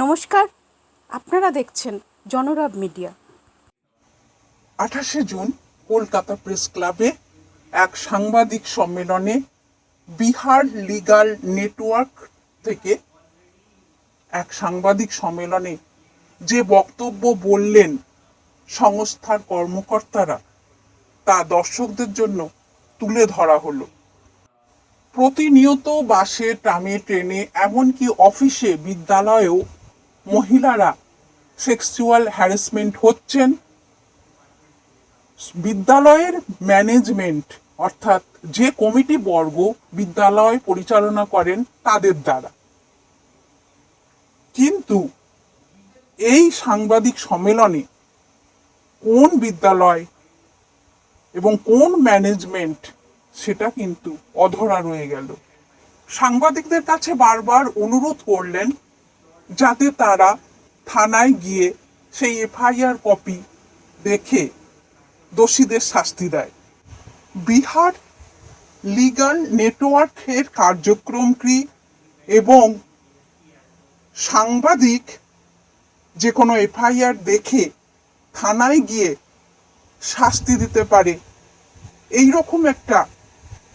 নমস্কার, আপনারা দেখছেন জনরব মিডিয়া। 28 জুন কলকাতা প্রেস ক্লাবে এক সাংবাদিক সম্মেলনে বিহার লিগাল নেটওয়ার্ক থেকে এক সাংবাদিক সম্মেলনে যে বক্তব্য বললেন সংস্থার কর্মকর্তারা, তা দর্শকদের জন্য তুলে ধরা হলো। প্রতিনিয়ত বাসে, ট্রামে, ট্রেনে, এমনকি অফিসে, বিদ্যালয়েও মহিলারা সেক্সুয়াল হ্যারাসমেন্ট হচ্ছেন। বিদ্যালয়ের ম্যানেজমেন্ট অর্থাৎ যে কমিটি বর্গ বিদ্যালয় পরিচালনা করেন তাদের দ্বারা। কিন্তু এই সাংবাদিক সম্মেলনে কোন বিদ্যালয় এবং কোন ম্যানেজমেন্ট সেটা কিন্তু অধরা রয়ে গেল। সাংবাদিকদের কাছে বারবার অনুরোধ করলেন যাতে তারা থানায় গিয়ে সেই এফআইআর কপি দেখে দোষীদের শাস্তি দেয়। বিহার লিগাল নেটওয়ার্কের কার্যক্রম কি এবং সাংবাদিক যে কোনো এফআইআর দেখে থানায় গিয়ে শাস্তি দিতে পারে, এই রকম একটা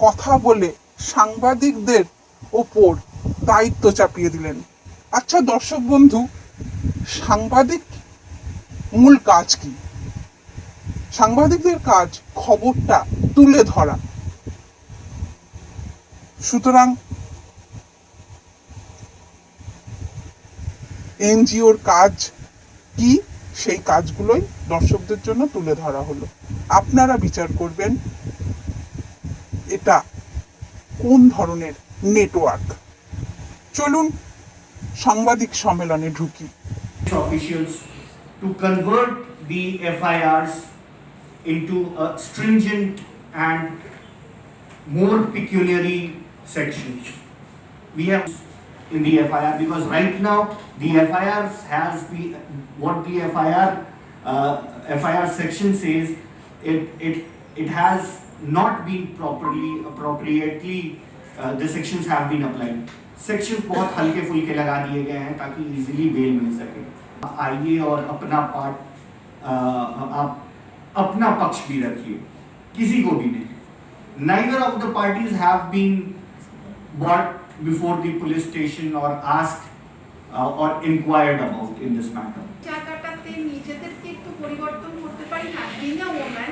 কথা বলে সাংবাদিকদের ওপর দায়িত্ব চাপিয়ে দিলেন। আচ্ছা দর্শক বন্ধু, সাংবাদিক মূল কাজ কি? সাংবাদিকদের কাজ খবরটা তুলে ধরা। সুতরাং এনজিওর কাজ কি, সেই কাজগুলোই দর্শকদের জন্য তুলে ধরা হলো। আপনারা বিচার করবেন এটা কোন ধরনের নেটওয়ার্ক। চলুন সাংবাদিক সম্মেলনে ঢুকি। Officials to convert the FIRs into a stringent and more pecuniary sections. We have in the FIR, because right now the FIRs has the what the FIR section says, it has not been properly appropriately the sections have been applied. Sections बहुत हल्के फुल्के लगा दिए गए हैं ताकि easily bell मिल सके। आइए और अपना पार्ट आप अपना पक्ष भी रखिए, किसी को भी नहीं। Neither of the parties have been brought before the police station or asked or inquired about in this matter. জায়গাটাতে নিজেদেরকে একটু পরিবর্তন করতে পারি না। বিনা ওম্যান,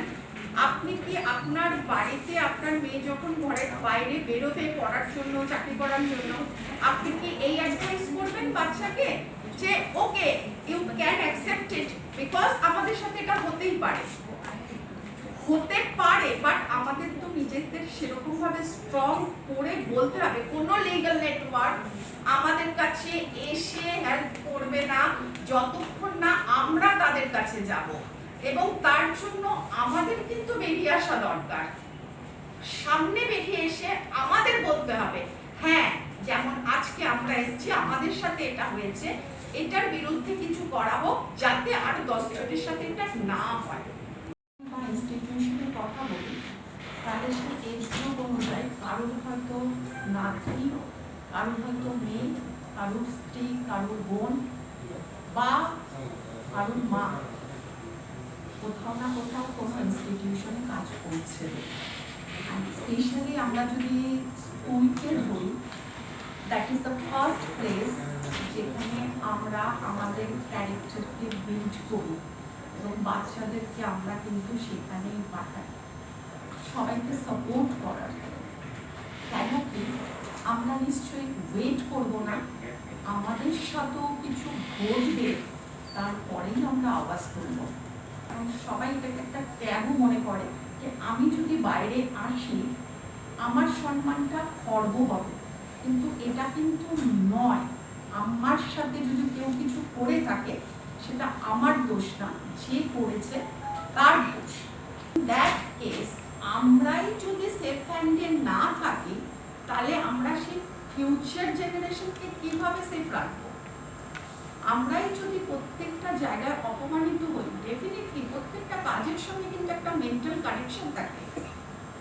আপনি কি আপনার বাড়িতে আপনার মেয়ে যখন ঘরের বাইরে বেরোবে পড়ার জন্য, চাকরি করার জন্য, আপনি কি এই অ্যাডভাইস করবেন বাচ্চাকে যে okay you can accept it because আমাদের সাথে এটা হতেই পারে, বাট আমাদের তো নিজেদের সেরকম ভাবে স্ট্রং করে বলতে হবে। কোনো লিগ্যাল নেটওয়ার্ক আমাদের কাছে এসে হেল্প করবে না যতক্ষণ না আমরা তাদের কাছে যাব, এবং তার জন্য আমাদের কিন্তু বেরিয়ে আসা দরকার। সামনে বেরিয়ে এসে আমাদের বলতে হবে, হ্যাঁ যেমন আজকে আমরা এসেছি, আমাদের সাথে এটা হয়েছে, এটার বিরুদ্ধে কিছু করা হোক যাতে আর 10 জনের সাথে এটা না হয়। ইনস্টিটিউশনের কথা বলি, তাদের সাথে এজ গ্রুপ অনুযায়ী কারোর হয়তো নাতি, কারোর হয়তো মেয়ে, কারোর স্ত্রী, কারোর বোন বা কারোর মা কোথাও না কোথাও কোনো ইনস্টিটিউশনে কাজ করছে। স্পেশালি আমরা যদি স্কুলকে ধরি, that is the first place যেখানে আমরা আমাদের ক্যারেক্টারকে বিল্ড করি এবং বাচ্চাদেরকে আমরা কিন্তু সেখানেই পাঠাই সবাইকে সাপোর্ট করার। কেন কি আমরা নিশ্চয়ই ওয়েট করব না আমাদের সাথেও কিছু ঘটবে তারপরেই আমরা আওয়াজ করব। সবাই এটাকে একটা ট্যাবু মনে করে যে আমি যদি বাইরে আসি আমার সম্মানটা খর্ব হবে, কিন্তু এটা কিন্তু নয়। আমার সাথে যদি কেউ কিছু করে থাকে সেটা আমার দোষ না, যে করেছে তার দোষ। দ্যাট কেস আমরাই যদি সেফ হ্যান্ডে না থাকি তাহলে আমরা সেই ফিউচার জেনারেশনকে কিভাবে সেফ রাখবো? আমরাই যদি প্রত্যেকটা জায়গায় অপমানিত হই, ডেফিনেটলি প্রত্যেকটা কাজের সঙ্গে কিন্তু একটা মেন্টাল কানেকশন থাকে।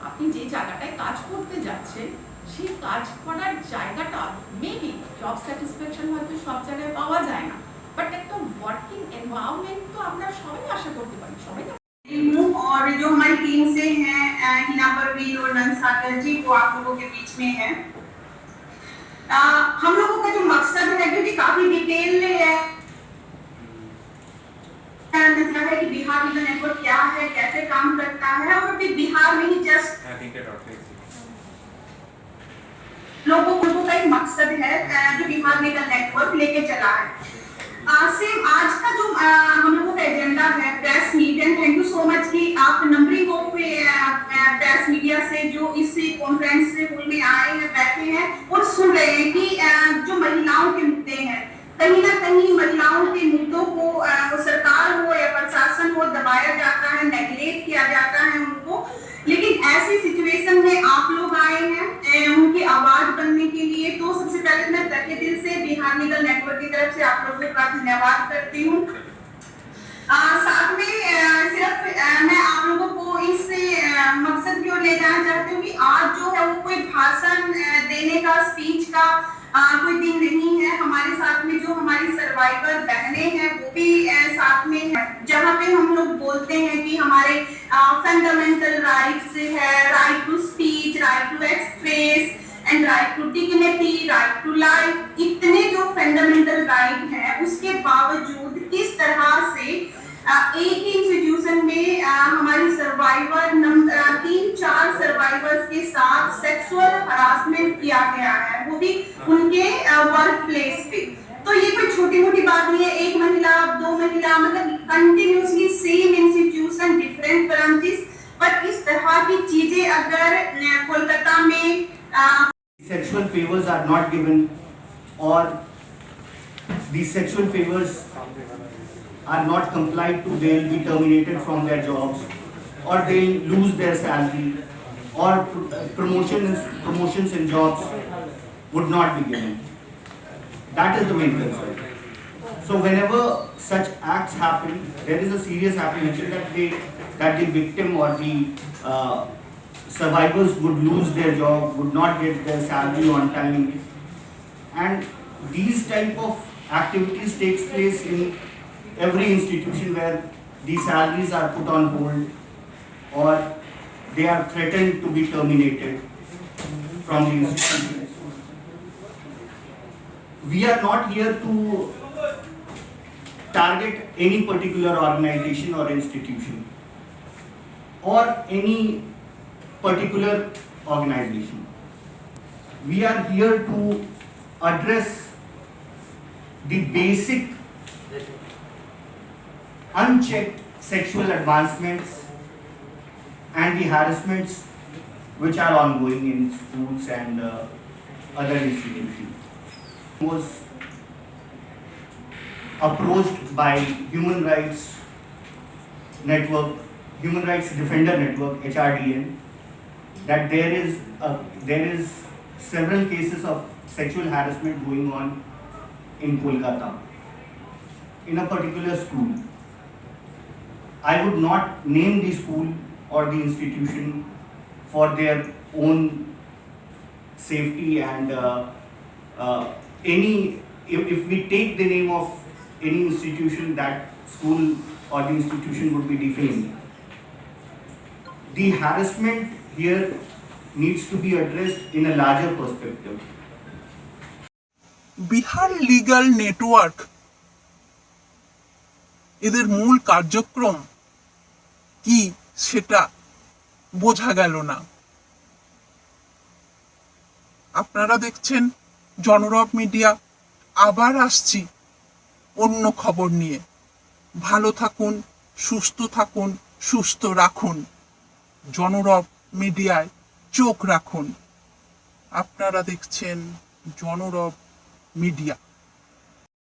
আপনি যে জায়গাটায় কাজ করতে যাচ্ছেন সেই কাজ করার জায়গাটা মেবি জব স্যাটিসফ্যাকশন হয়তো সব জায়গায় পাওয়া যায় না, বাট একটা ওয়ার্কিং এনভায়রনমেন্ট তো আমরা সবাই আশা করতে পারি, সবাই না। हूँ और जो हमारी टीम से हैं हिना परवीन और नंद सागर जी, वो आप लोगों के बीच में है। हम लोगों का जो मकसद है, क्योंकि काफी डिटेल में है कि बिहार लीगल नेटवर्क क्या है, कैसे काम करता है, और फिर बिहार में ही जस्ट लोगों का एक मकसद है जो बिहार लीगल नेटवर्क लेके चला है। सेम आज का जो हम लोगों का एजेंडा है press meet, and thank you so much कि आप नंबरिंग ऑफ प्रेस मीडिया से जो इस कॉन्फ्रेंस हॉल में आए हैं, बैठे हैं और सुन रहे हैं कि जो महिलाओं के मुद्दे हैं, कहीं ना कहीं महिलाओं के मुद्दों को वो सरकार हो या प्रशासन हो दबाया जाता है, नेगलेक्ट किया जाता है उनको। लेकिन ऐसी सिचुएशन में आप लोग आए हैं उनकी आवाज बनने के लिए, तो सबसे पहले मैं तहे दिल से बिहार लीगल नेटवर्क की तरफ से आप लोगों का धन्यवाद करती हूँ। साथ में सिर्फ मैं आप लोगों को इस मकसद की ओर ले जाना चाहती हूँ कि आज जो है वो कोई भाषण देने का, स्पीच का कोई दिन नहीं है। हमारे साथ में जो हमारी सर्वाइवर बहनें हैं वो भी साथ में है, जहाँ पे हम लोग बोलते हैं कि हमारे फंडामेंटल राइट्स है, right to speech, right to express and right to dignity, right to life. इतने जो फंडामेंटल राइट हैं, उसके बावजूद किस तरह से एक ही इंस्टीट्यूशन में हमारी सर्वाइवर 3-4 सर्वाइवर्स के साथ सेक्सुअल हरासमेंट किया गया है, वो भी उनके वर्क प्लेस पे। तो ये कोई छोटी मोटी बात नहीं है, एक महिला 2 महिला, मतलब continuously same institution, different branches, पर इस तरह की चीजें अगर कोलकाता में Sexual favors are not given, or these sexual favors are not complied to, they will be terminated from their jobs, or they will lose their salary, or promotions in jobs would not be given. That is the main concern. So whenever such acts happen, there is a serious apprehension that the victim or the survivors would lose their job, would not get their salary on time, and these type of activities takes place in every institution where the salaries are put on hold or they are threatened to be terminated from the institutions. We are not here to target any particular organization or institution or any particular organization. We are here to address the basic unchecked sexual advancements and the harassments which are ongoing in schools and other institutions. Was approached by Human Rights Network, Human Rights Defender Network, HRDN, that there is several cases of sexual harassment going on in Kolkata in a particular school. I would not name the school or the institution for their own safety, and if we take the name of any institution, that school or the institution would be defamed. The harassment here needs to be addressed in a larger perspective. Bihar legal network এদের মূল কার্যক্রম কি সেটা বোঝা গেল না। আপনারা দেখছেন জনরব মিডিয়া। আবার আসছি অন্য খবর নিয়ে। ভালো থাকুন, সুস্থ থাকুন, সুস্থ রাখুন। জনরব মিডিয়ায় চোখ রাখুন। আপনারা দেখছেন জনরব মিডিয়া।